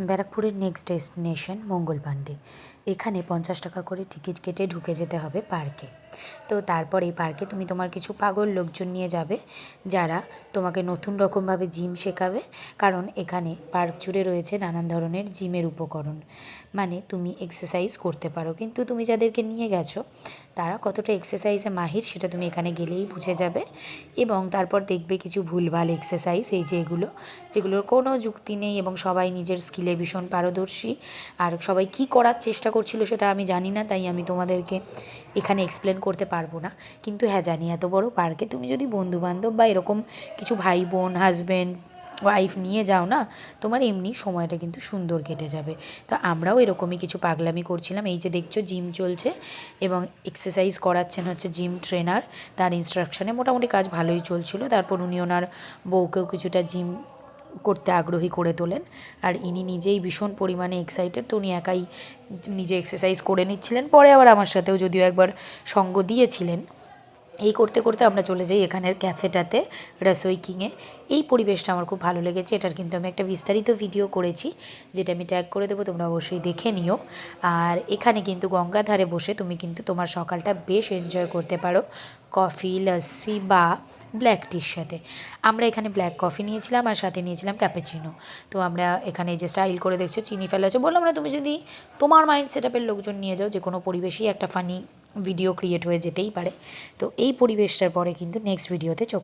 ব্যারাকপুরের next destination মঙ্গল পাণ্ডে। এখানে 50 টাকা করে টিকিট কেটে ঢুকে যেতে হবে পার্কে। তো তারপর এই পার্কে তুমি তোমার কিছু পাগল লোকজন নিয়ে যাবে, যারা তোমাকে নতুন রকমভাবে জিম শেখাবে। কারণ এখানে পার্ক জুড়ে রয়েছে নানান ধরনের জিমের উপকরণ, মানে তুমি এক্সারসাইজ করতে পারো। কিন্তু তুমি যাদেরকে নিয়ে গেছো তারা কতটা এক্সারসাইজে মাহির সেটা তুমি এখানে গেলেই বুঝে যাবে। এবং তারপর দেখবে কিছু ভুলভাল এক্সারসাইজ, এই যে যেগুলোর কোনো যুক্তি নেই এবং সবাই নিজের স্কিলে ভীষণ পারদর্শী। আর সবাই কী করার চেষ্টা করছিল সেটা আমি জানি না, তাই আমি তোমাদেরকে এখানে এক্সপ্লেন করতে পারবো না। কিন্তু হ্যাঁ জানি, এত বড় পার্কে তুমি যদি বন্ধুবান্ধব বা এরকম কিছু ভাই বোন হাজব্যান্ড ওয়াইফ নিয়ে যাও না, তোমার এমনি সময়টা কিন্তু সুন্দর কেটে যাবে। তো আমরাও এরকমই কিছু পাগলামি করছিলাম। এই যে দেখছো জিম চলছে এবং এক্সারসাইজ করাচ্ছেন হচ্ছে জিম ট্রেনার, তার ইনস্ট্রাকশনে মোটামুটি কাজ ভালোই চলছিল। তারপর উনি ওনার বউকেও কিছুটা জিম করতে আগ্রহী করে তোলেন। আর ইনি নিজেই ভীষণ পরিমাণে এক্সাইটেড, তো উনি একাই নিজে এক্সারসাইজ করে নিচ্ছিলেন। পরে আবার আমার সাথেও যদিও একবার সঙ্গ দিয়েছিলেন। এই করতে করতে আমরা চলে যাই এখানের ক্যাফেটাতে, রসোই কিংয়ে। এই পরিবেশটা আমার খুব ভালো লেগেছে। এটার কিন্তু আমি একটা বিস্তারিত ভিডিও করেছি, যেটা আমি ট্যাগ করে দেবো, তোমরা অবশ্যই দেখে নিও। আর এখানে কিন্তু গঙ্গার ধারে বসে তুমি কিন্তু তোমার সকালটা বেশ এনজয় করতে পারো কফি, লস্যি বা ব্ল্যাক টির সাথে। আমরা এখানে ব্ল্যাক কফি নিয়েছিলাম আর সাথে নিয়েছিলাম ক্যাপুচিনো। তো আমরা এখানে যে স্টাইল করে দেখছো চিনি ফেলা আছে, বললাম না তুমি যদি তোমার মাইন্ড সেটআপের লোকজন নিয়ে যাও, যে কোনো পরিবেশেই একটা ফানি ভিডিও ক্রিয়েট হয়ে যেতেই পারে। তো এই পরিবেশটার পরে কিন্তু নেক্সট ভিডিওতে চোখ